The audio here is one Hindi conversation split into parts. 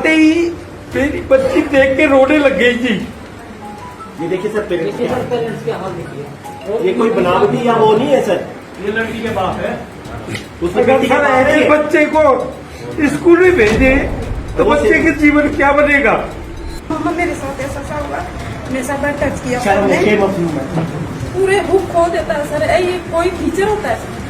आते ही मेरी बच्ची देख के रोने लग गई जी। ये देखिए सर, पेरेंट्स के हाल देखिए। ये कोई बनावटी या वो नहीं है सर, ये लड़की के बाप है। उसमें अगर सर ऐसे बच्चे को स्कूल में भेजे तो बच्चे के जीवन क्या बनेगा। मम्मा मेरे साथ ऐसा हुआ, मेरे साथ टच किया, पूरे बुक खो देता है सर। ये कोई टीचर होता है?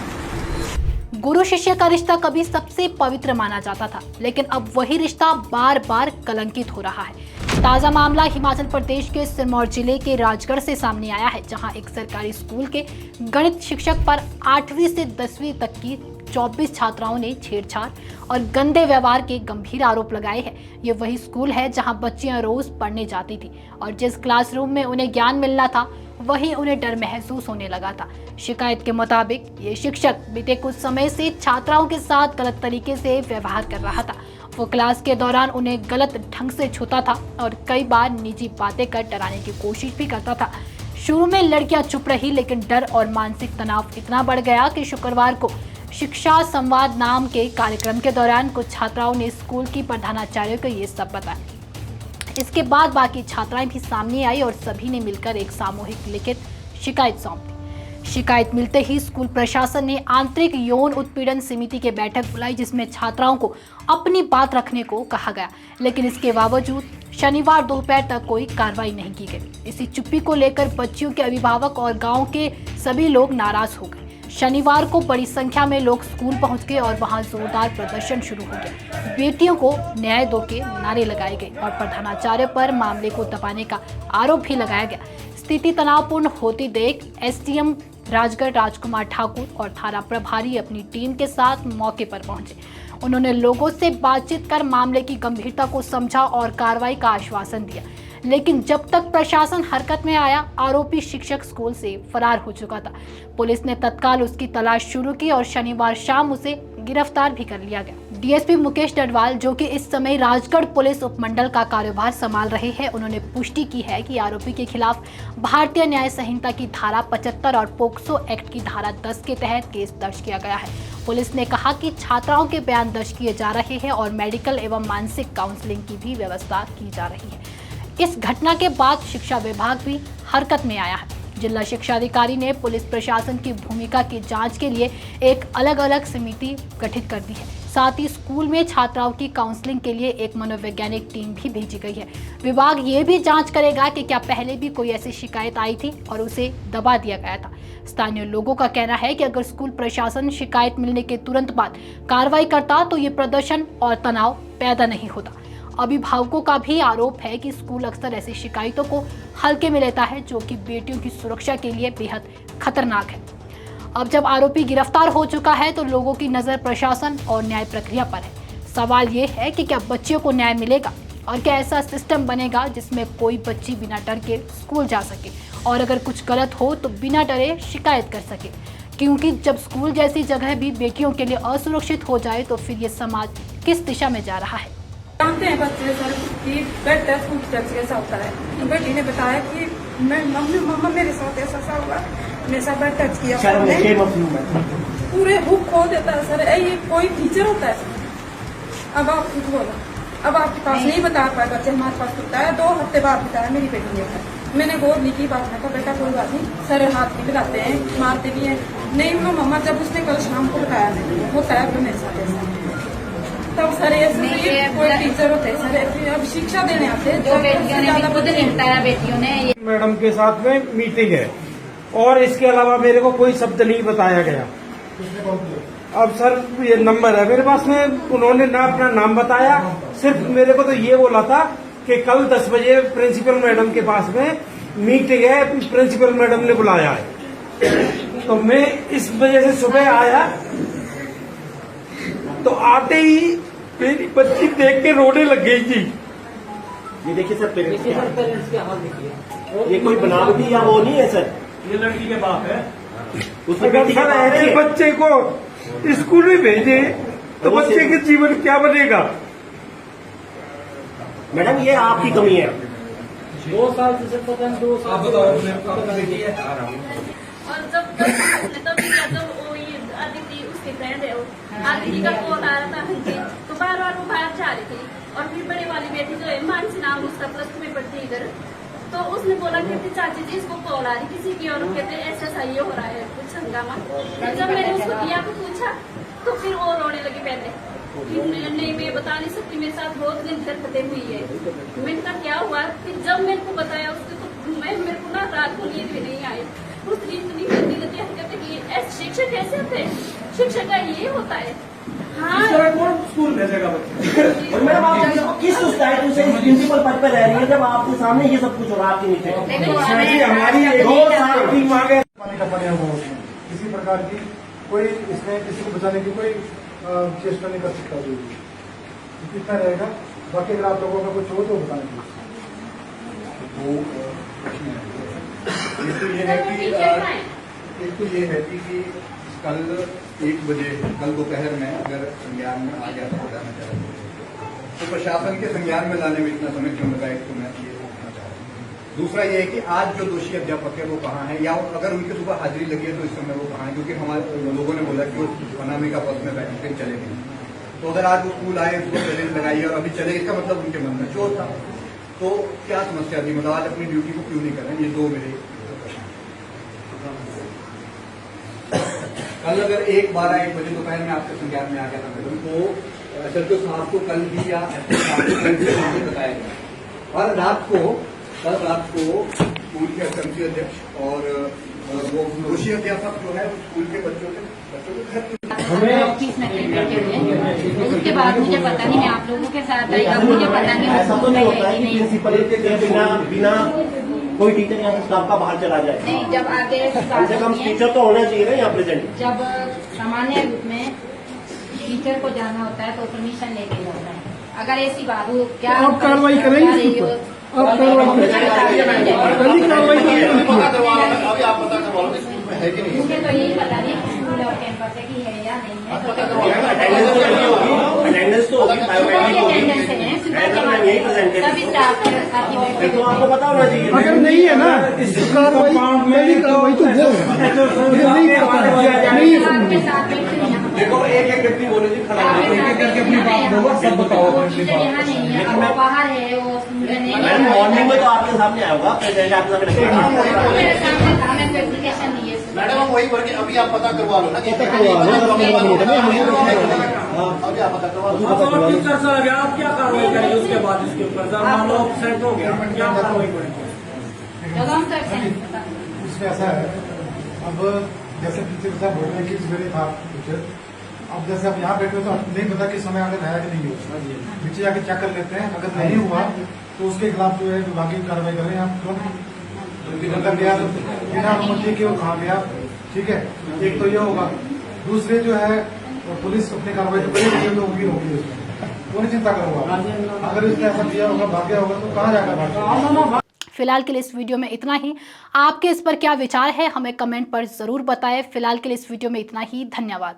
गुरु शिष्य का रिश्ता कभी सबसे पवित्र माना जाता था, लेकिन अब वही रिश्ता बार बार कलंकित हो रहा है। ताजा मामला हिमाचल प्रदेश के सिरमौर जिले के राजगढ़ से सामने आया है, जहां एक सरकारी स्कूल के गणित शिक्षक पर 8वीं से 10वीं तक की 24 छात्राओं ने छेड़छाड़ और गंदे व्यवहार के गंभीर आरोप लगाए हैं। ये वही स्कूल है जहां बच्चियां रोज पढ़ने जाती थी और जिस क्लासरूम में उन्हें ज्ञान मिलना था वहीं उन्हें डर महसूस होने लगा था। शिकायत के मुताबिक ये शिक्षक बीते कुछ समय से छात्राओं के साथ गलत तरीके से व्यवहार कर रहा था। वो क्लास के दौरान उन्हें गलत ढंग से छूता था और कई बार निजी बातें कर डराने की कोशिश भी करता था। शुरू में लड़कियां चुप रही, लेकिन डर और मानसिक तनाव इतना बढ़ गया कि शुक्रवार को शिक्षा संवाद नाम के कार्यक्रम के दौरान कुछ छात्राओं ने स्कूल की प्रधानाचार्य को ये सब बताया। इसके बाद बाकी छात्राएं भी सामने आई और सभी ने मिलकर एक सामूहिक लिखित शिकायत सौंप दी। शिकायत मिलते ही स्कूल प्रशासन ने आंतरिक यौन उत्पीड़न समिति की बैठक बुलाई, जिसमें छात्राओं को अपनी बात रखने को कहा गया, लेकिन इसके बावजूद शनिवार दोपहर तक कोई कार्रवाई नहीं की गई। इसी चुप्पी को लेकर बच्चियों के अभिभावक और गाँव के सभी लोग नाराज हो गए। शनिवार को बड़ी संख्या में लोग स्कूल पहुंच गए और वहां जोरदार प्रदर्शन शुरू हो गया। बेटियों को न्याय दो के नारे लगाए गए और प्रधानाचार्य पर मामले को दबाने का आरोप भी लगाया गया। स्थिति तनावपूर्ण होती देख एसडीएम राजगढ़ राजकुमार ठाकुर और थाना प्रभारी अपनी टीम के साथ मौके पर पहुंचे। उन्होंने लोगों से बातचीत कर मामले की गंभीरता को समझा और कार्रवाई का आश्वासन दिया, लेकिन जब तक प्रशासन हरकत में आया, आरोपी शिक्षक स्कूल से फरार हो चुका था। पुलिस ने तत्काल उसकी तलाश शुरू की और शनिवार शाम उसे गिरफ्तार भी कर लिया गया। डीएसपी मुकेश डडवाल, जो कि इस समय राजगढ़ पुलिस उपमंडल का कार्यभार संभाल रहे हैं, उन्होंने पुष्टि की है कि आरोपी के खिलाफ भारतीय न्याय संहिता की धारा 75 और पोक्सो एक्ट की धारा 10 के तहत केस दर्ज किया गया है। पुलिस ने कहा कि छात्राओं के बयान दर्ज किए जा रहे हैं और मेडिकल एवं मानसिक काउंसलिंग की भी व्यवस्था की जा रही है। इस घटना के बाद शिक्षा विभाग भी हरकत में आया है। जिला शिक्षा अधिकारी ने पुलिस प्रशासन की भूमिका की जांच के लिए एक अलग अलग समिति गठित कर दी है। साथ ही स्कूल में छात्राओं की काउंसलिंग के लिए एक मनोवैज्ञानिक टीम भी भेजी गई है। विभाग ये भी जांच करेगा कि क्या पहले भी कोई ऐसी शिकायत आई थी और उसे दबा दिया गया था। स्थानीय लोगों का कहना है कि अगर स्कूल प्रशासन शिकायत मिलने के तुरंत बाद कार्रवाई करता तो ये प्रदर्शन और तनाव पैदा नहीं होता। अभिभावकों का भी आरोप है कि स्कूल अक्सर ऐसी शिकायतों को हल्के में लेता है, जो कि बेटियों की सुरक्षा के लिए बेहद खतरनाक है। अब जब आरोपी गिरफ्तार हो चुका है तो लोगों की नज़र प्रशासन और न्याय प्रक्रिया पर है। सवाल ये है कि क्या बच्चियों को न्याय मिलेगा और क्या ऐसा सिस्टम बनेगा जिसमें कोई बच्ची बिना डर के स्कूल जा सके और अगर कुछ गलत हो तो बिना डरे शिकायत कर सके। क्योंकि जब स्कूल जैसी जगह भी बेटियों के लिए असुरक्षित हो जाए तो फिर ये समाज किस दिशा में जा रहा है। जानते हैं बच्चे सर कि बेड टेस्ट फूड टेस्ट कैसा होता है। बेटी ने बताया कि मम्मा मेरे साथ ऐसा हुआ, मेरे साथ बेड टच किया, पूरे बुक खो देता है सर। ये कोई टीचर होता है? अब आप कुछ बोलो, अब आपके पास नहीं बता पाए बच्चे, हमारे पास बताया 2 हफ्ते बाद बताया मेरी बेटी ने। मैंने गोद ली की बात में कहा बेटा कोई बात नहीं, सर हाथ भी लगाते हैं, मारते भी हैं। नहीं मम्मा, जब उसने कल शाम को बताया नहीं होता है तो मेरे साथ ऐसा तब सर ऐसे कोई टीचर होते हैं सर, अब शिक्षा देने आते हैं। जो बेटियों ने खुद नहीं बताया, बेटियों ने मैडम के साथ में मीटिंग है और इसके अलावा मेरे को कोई शब्द नहीं बताया गया। अब सर ये नंबर है मेरे पास में, उन्होंने ना अपना नाम बताया, सिर्फ मेरे को तो ये बोला था कि कल 10 बजे प्रिंसिपल मैडम के पास में मीटिंग है, प्रिंसिपल मैडम ने बुलाया है। तो मैं इस वजह से सुबह आया तो आते ही मेरी बच्ची देख के रोने लग गई जी। ये देखिए सर, पेरेंट्स के हाल देखिए। ये कोई बनावटी या वो नहीं है सर, ये लड़की के बाप है। उसमें अगर सर ऐसे बच्चे को स्कूल में भेजे तो बच्चे के जीवन क्या बनेगा। मैडम ये आपकी कमी है। 2 साल से पता नहीं, 2 साल। और जब वो ये अदिति उसके फ्रेंड है, अदिति का फोन आ रहा था तो बार बार वो बाहर जा रही थी और फिर बड़े वाली बेटी जो है मानसी नाम उसका +2 में पढ़ती है इधर, तो उसने बोला कहते चाची जी इसको कॉल आ रही किसी की और कहते ऐसा ये हो रहा है कुछ हंगामा। जब मैंने उसको दिया तो पूछा तो फिर वो रोने लगी पहले कि नहीं मैं बता नहीं सकती, मेरे साथ बहुत गंदी हरकतें हुई है। मैंने कहा क्या हुआ, फिर जब मेरे को बताया उसको तो मेरे को ना रात को नींद भी नहीं आई। उसने इतनी गंदी गंदी हरकतें की। ऐसे शिक्षक कैसे होते हैं, शिक्षक का ये होता है। हाँ कौन स्कूल भेजेगा बच्चे? और मैडम आप किस सोसाइटी से प्रिंसिपल पद पर रह रही है जब आपके सामने ये सब कुछ हो रहा है आपके नीचे? हमारी 2 साल की मांग है। पानी का पानी हुआ उसमें किसी प्रकार की कोई इसमें किसी को बचाने की कोई चेष्टा नहीं कर सकता जो इतना रहेगा। बाकी अगर आप लोगों का कुछ हो तो बताएं। वो एक तो ये है कि कल 1 बजे कल दोपहर में अगर संज्ञान में आ गया था बताना चाह रहे तो प्रशासन के संज्ञान में लाने में इतना समय क्यों लगा, एक तो मैं ये पूछना चाह रहा हूँ। दूसरा ये है कि आज जो दोषी अध्यापक है वो कहाँ है, या अगर उनकी सुबह हाजिरी लगी है तो इस समय वो कहाँ है, क्योंकि हमारे लोगों ने बोला कि वो अनामिका बस में बैठ के चले गए। तो अगर आज वो स्कूल आए, उसको चैलेंज लगाई और अभी चले, इसका मतलब उनके मन में चोर था। तो क्या समस्या थी, मतलब आज अपनी ड्यूटी को क्यों नहीं कर रहे? ये 2 मेरे प्रश्न। कल अगर 1-12-1 बजे दोपहर में आपके संज्ञान में आ गया था मैडम, तो SHO साहब को कल भी या SP साहब को कल भी बताया गया। और कल रात को स्कूल के SMC अध्यक्ष और वो दोषी अध्यापक जो है स्कूल के बच्चों के घर हमें 25 मिनट बैठे हुए हैं। उसके बाद मुझे पता नहीं, मैं आप लोगों के साथ आई, अब मुझे पता नहीं ऐसा तो नहीं होता है कि प्रिंसिपल के बिना कोई टीचर यहाँ से स्टाफ का बाहर चला जाए? नहीं, जब आगे कम से कम टीचर तो होना चाहिए ना यहाँ प्रेजेंट। जब सामान्य रूप में टीचर को जाना होता है तो परमिशन लेके जाता है। अगर ऐसी बात हो, क्या आप कार्रवाई करेंगे इसके ऊपर? आप है कि नहीं? मुझे तो यही पता नहीं स्कूल और कैंपस है कि है या नहीं है। अटेंडेंस तो होगी, अटेंडेंस है सभी स्टाफ के साथ ही बैठे तो आपको पता होना चाहिए। अगर नहीं है ना इस कार्रवाई तो वो आपके साथ बैठे हैं। देखो एक व्यक्ति बोले जी खड़ा करके अपनी बात बोलो, सब बताओ। यहाँ नहीं है, वो बाहर है, वो मैडम मॉर्निंग में तो आपके सामने आया होगा, प्रेजेंट आपके सामने मेरे सामने था, मैं एप्लीकेशन दी है। मैडम हम वही करके अभी आप पता करवा लो ना, आप किस चर्चा आ गया, आप क्या कार्रवाई करेंगे उसके बाद? इसके ऊपर मान लो सेट हो गया, क्या कार्रवाई करेंगे? इसमें ऐसा है, अब जैसे टीचर साहब बोल रहे हैं कि सवेरे था टीचर, अब जैसे आप यहाँ बैठे हो तो नहीं पता कि समय आगे है कि नहीं हो, नीचे जाके चेक कर लेते हैं। अगर नहीं हुआ तो उसके खिलाफ जो है विभागीय कार्रवाई करें आप तुरंत। अगर गया तो बिना अनुमति के वो कहाँ गया, ठीक है, एक तो ये होगा। दूसरे जो है पुलिस अपनी कार्रवाई तो करेगी, तो होगी उसमें, वो नहीं चिंता करूंगा। अगर इसने ऐसा किया होगा, भाग्य होगा तो कहाँ जाकर? फिलहाल के लिए इस वीडियो में इतना ही। आपके इस पर क्या विचार है हमें कमेंट पर जरूर बताएं। फिलहाल के लिए इस वीडियो में इतना ही। धन्यवाद।